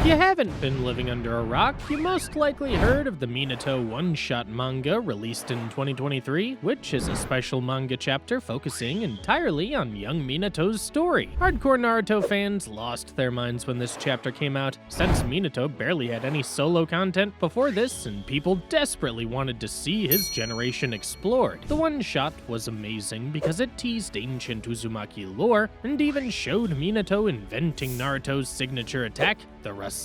you haven't been living under a rock, you most likely heard of the Minato one-shot manga released in 2023, which is a special manga chapter focusing entirely on young Minato's story. Hardcore Naruto fans lost their minds when this chapter came out, since Minato barely had any solo content before this and people desperately wanted to see his generation explored. The one-shot was amazing because it teased ancient Uzumaki lore and even showed Minato inventing Naruto's signature attack, the Rasengan.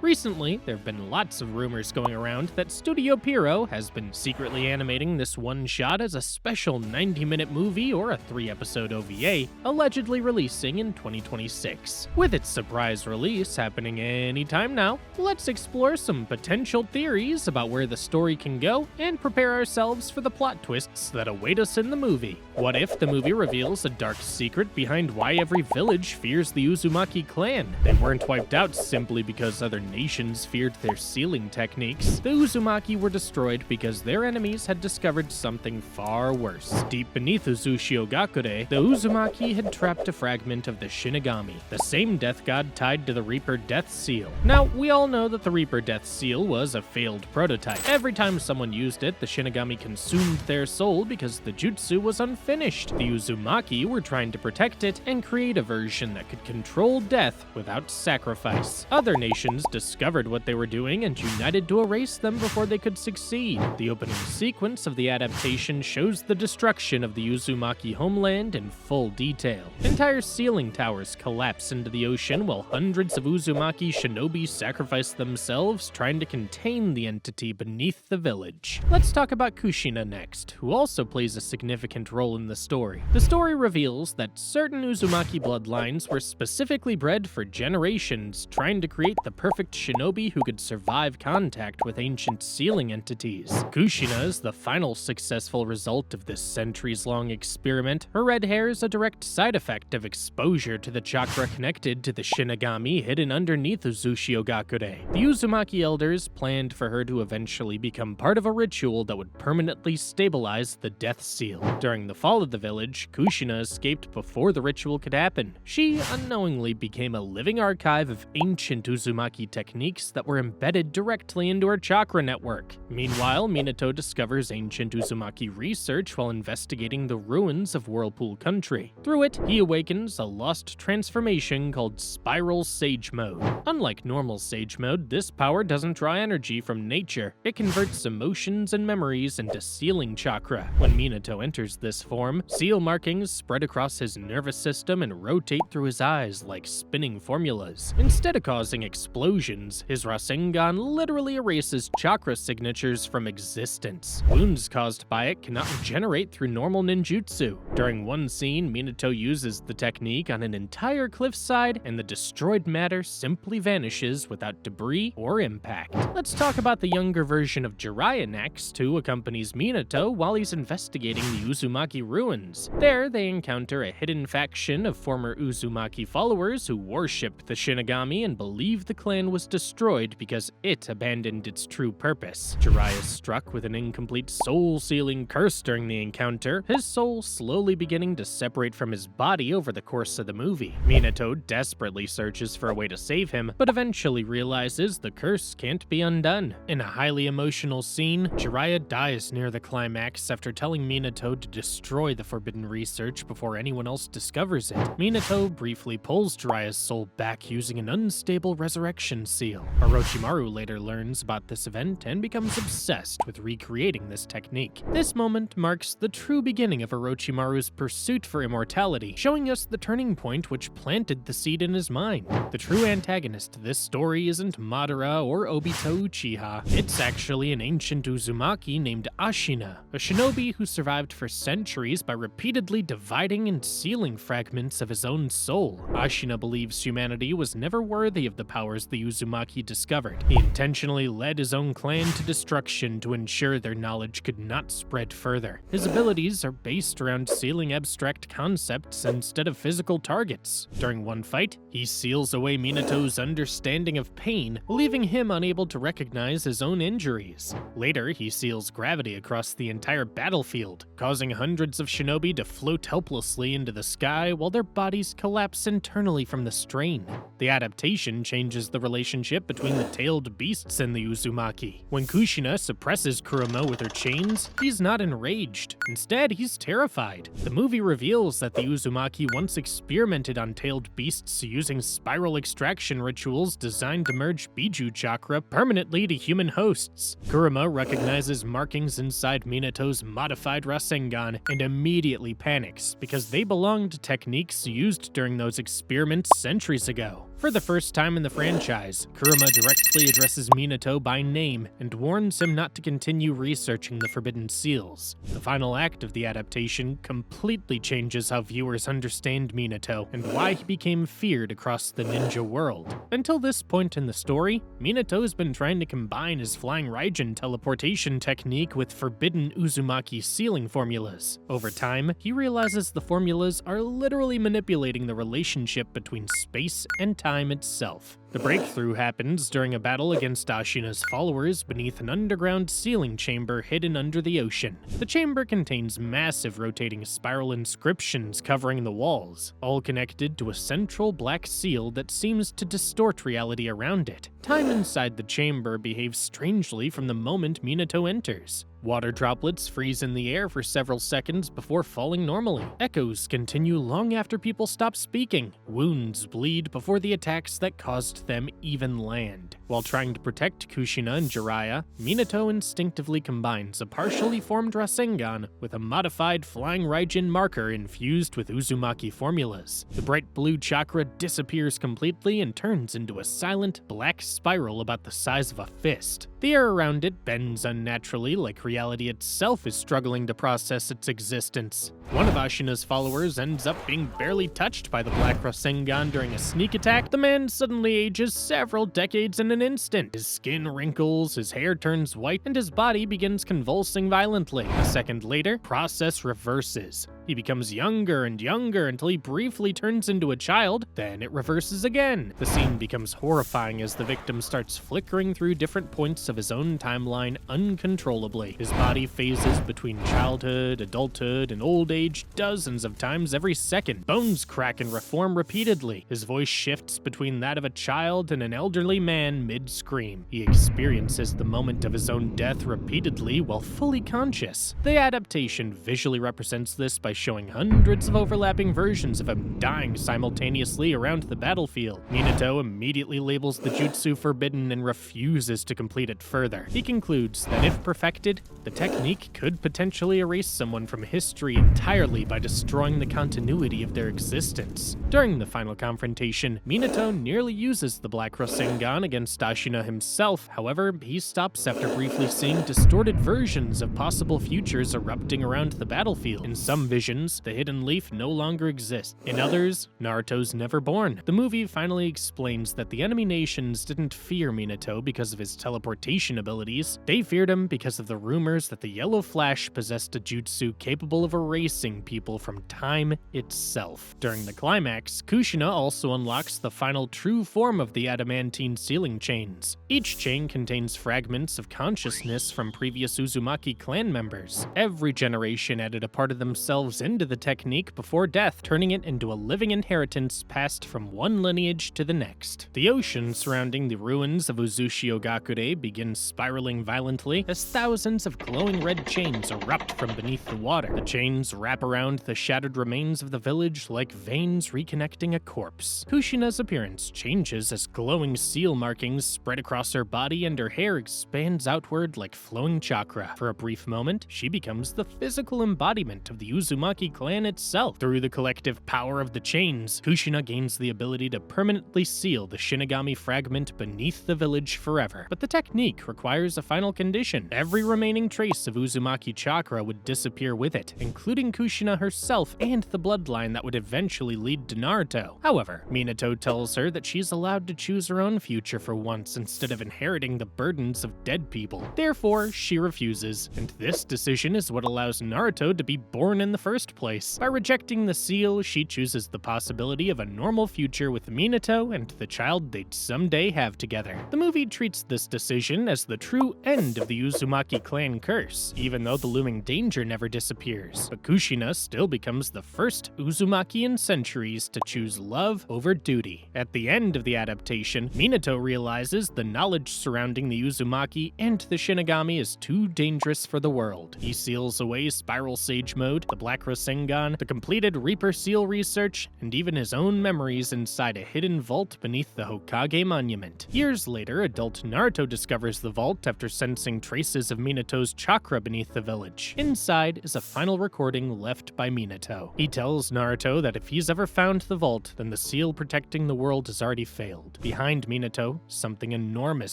Recently, there have been lots of rumors going around that Studio Pierrot has been secretly animating this one-shot as a special 90-minute movie or a 3-episode OVA, allegedly releasing in 2026. With its surprise release happening anytime now, let's explore some potential theories about where the story can go and prepare ourselves for the plot twists that await us in the movie. What if the movie reveals a dark secret behind why every village fears the Uzumaki clan? They weren't wiped out simply because other nations feared their sealing techniques. The Uzumaki were destroyed because their enemies had discovered something far worse. Deep beneath Uzushiogakure, the Uzumaki had trapped a fragment of the Shinigami, the same death god tied to the Reaper Death Seal. Now, we all know that the Reaper Death Seal was a failed prototype. Every time someone used it, the Shinigami consumed their soul because the jutsu was unfinished. The Uzumaki were trying to protect it and create a version that could control death without sacrifice. Other nations discovered what they were doing and united to erase them before they could succeed. The opening sequence of the adaptation shows the destruction of the Uzumaki homeland in full detail. Entire ceiling towers collapse into the ocean while hundreds of Uzumaki shinobi sacrifice themselves trying to contain the entity beneath the village. Let's talk about Kushina next, who also plays a significant role in the story. The story reveals that certain Uzumaki bloodlines were specifically bred for generations, trying to create the perfect shinobi who could survive contact with ancient sealing entities. Kushina is the final successful result of this centuries-long experiment. Her red hair is a direct side effect of exposure to the chakra connected to the Shinigami hidden underneath Uzushiogakure. The Uzumaki elders planned for her to eventually become part of a ritual that would permanently stabilize the Death Seal. During the fall of the village, Kushina escaped before the ritual could happen. She unknowingly became a living archive of ancient Uzumaki techniques that were embedded directly into her chakra network. Meanwhile, Minato discovers ancient Uzumaki research while investigating the ruins of Whirlpool Country. Through it, he awakens a lost transformation called Spiral Sage Mode. Unlike normal Sage Mode, this power doesn't draw energy from nature. It converts emotions and memories into sealing chakra. When Minato enters this form, seal markings spread across his nervous system and rotate through his eyes like spinning formulas. Instead of causing explosions, his Rasengan literally erases chakra signatures from existence. Wounds caused by it cannot regenerate through normal ninjutsu. During one scene, Minato uses the technique on an entire cliffside, and the destroyed matter simply vanishes without debris or impact. Let's talk about the younger version of Jiraiya next, who accompanies Minato while he's investigating the Uzumaki ruins. There, they encounter a hidden faction of former Uzumaki followers who worship the Shinigami and believe the clan was destroyed because it abandoned its true purpose. Jiraiya is struck with an incomplete soul-sealing curse during the encounter, his soul slowly beginning to separate from his body over the course of the movie. Minato desperately searches for a way to save him, but eventually realizes the curse can't be undone. In a highly emotional scene, Jiraiya dies near the climax after telling Minato to destroy the forbidden research before anyone else discovers it. Minato briefly pulls Jiraiya's soul back using an unstable resurrection seal. Orochimaru later learns about this event and becomes obsessed with recreating this technique. This moment marks the true beginning of Orochimaru's pursuit for immortality, showing us the turning point which planted the seed in his mind. The true antagonist to this story isn't Madara or Obito Uchiha. It's actually an ancient Uzumaki named Ashina, a shinobi who survived for centuries by repeatedly dividing and sealing fragments of his own soul. Ashina believes humanity was never worthy of the powers the Uzumaki discovered. He intentionally led his own clan to destruction to ensure their knowledge could not spread further. His abilities are based around sealing abstract concepts instead of physical targets. During one fight, he seals away Minato's understanding of pain, leaving him unable to recognize his own injuries. Later, he seals gravity across the entire battlefield, causing hundreds of shinobi to float helplessly into the sky while their bodies collapse internally from the strain. The adaptation changes the relationship between the tailed beasts and the Uzumaki. When Kushina suppresses Kurama with her chains, he's not enraged. Instead, he's terrified. The movie reveals that the Uzumaki once experimented on tailed beasts using spiral extraction rituals designed to merge Biju chakra permanently to human hosts. Kurama recognizes markings inside Minato's modified Rasengan and immediately panics because they belong to techniques used during those experiments centuries ago. For the first time in the franchise, Kurama directly addresses Minato by name and warns him not to continue researching the Forbidden Seals. The final act of the adaptation completely changes how viewers understand Minato and why he became feared across the ninja world. Until this point in the story, Minato has been trying to combine his Flying Raijin teleportation technique with forbidden Uzumaki sealing formulas. Over time, he realizes the formulas are literally manipulating the relationship between space and time itself. The breakthrough happens during a battle against Ashina's followers beneath an underground sealing chamber hidden under the ocean. The chamber contains massive rotating spiral inscriptions covering the walls, all connected to a central black seal that seems to distort reality around it. Time inside the chamber behaves strangely from the moment Minato enters. Water droplets freeze in the air for several seconds before falling normally. Echoes continue long after people stop speaking. Wounds bleed before the attacks that caused them even land. While trying to protect Kushina and Jiraiya, Minato instinctively combines a partially formed Rasengan with a modified Flying Raijin marker infused with Uzumaki formulas. The bright blue chakra disappears completely and turns into a silent, black spiral about the size of a fist. The air around it bends unnaturally, like reality itself is struggling to process its existence. One of Ashina's followers ends up being barely touched by the Black Rasengan during a sneak attack. The man suddenly ages several decades in an instant. His skin wrinkles, his hair turns white, and his body begins convulsing violently. A second later, process reverses. He becomes younger and younger until he briefly turns into a child, then it reverses again. The scene becomes horrifying as the victim starts flickering through different points of his own timeline uncontrollably. His body phases between childhood, adulthood, and old age dozens of times every second. Bones crack and reform repeatedly. His voice shifts between that of a child and an elderly man mid-scream. He experiences the moment of his own death repeatedly while fully conscious. The adaptation visually represents this by showing hundreds of overlapping versions of him dying simultaneously around the battlefield. Minato immediately labels the jutsu forbidden and refuses to complete it further. He concludes that if perfected, the technique could potentially erase someone from history entirely by destroying the continuity of their existence. During the final confrontation, Minato nearly uses the Black Rasengan against Ashina himself. However, he stops after briefly seeing distorted versions of possible futures erupting around the battlefield. In some visions, the Hidden Leaf no longer exists. In others, Naruto's never born. The movie finally explains that the enemy nations didn't fear Minato because of his teleportation abilities. They feared him because of the rumors that the Yellow Flash possessed a jutsu capable of erasing people from time itself. During the climax, Kushina also unlocks the final true form of the adamantine sealing chains. Each chain contains fragments of consciousness from previous Uzumaki clan members. Every generation added a part of themselves into the technique before death, turning it into a living inheritance passed from one lineage to the next. The ocean surrounding the ruins of Uzushio-gakure begins spiraling violently as thousands of glowing red chains erupt from beneath the water. The chains wrap around the shattered remains of the village like veins reconnecting a corpse. Kushina's appearance changes as glowing seal markings spread across her body and her hair expands outward like flowing chakra. For a brief moment, she becomes the physical embodiment of the Uzumaki clan itself. Through the collective power of the chains, Kushina gains the ability to permanently seal the Shinigami fragment beneath the village forever. But the technique requires a final condition. Every remaining trace of Uzumaki chakra would disappear with it, including Kushina herself and the bloodline that would eventually lead to Naruto. However, Minato tells her that she's allowed to choose her own future for once instead of inheriting the burdens of dead people. Therefore, she refuses, and this decision is what allows Naruto to be born in the first place. By rejecting the seal, she chooses the possibility of a normal future with Minato and the child they'd someday have together. The movie treats this decision as the true end of the Uzumaki clan curse, even though the looming danger never disappears. But Kushina Kushina still becomes the first Uzumaki in centuries to choose love over duty. At the end of the adaptation, Minato realizes the knowledge surrounding the Uzumaki and the Shinigami is too dangerous for the world. He seals away Spiral Sage Mode, the Black Rasengan, the completed Reaper Seal research, and even his own memories inside a hidden vault beneath the Hokage Monument. Years later, adult Naruto discovers the vault after sensing traces of Minato's chakra beneath the village. Inside is a final recording left by Minato. He tells Naruto that if he's ever found the vault, then the seal protecting the world has already failed. Behind Minato, something enormous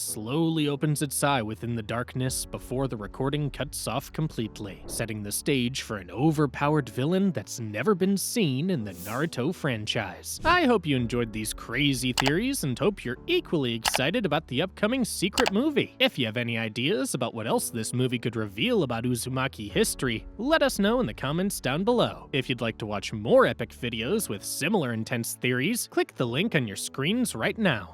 slowly opens its eye within the darkness before the recording cuts off completely, setting the stage for an overpowered villain that's never been seen in the Naruto franchise. I hope you enjoyed these crazy theories and hope you're equally excited about the upcoming secret movie. If you have any ideas about what else this movie could reveal about Uzumaki history, let us know in the comments down below. If you'd like to watch more epic videos with similar intense theories, click the link on your screens right now.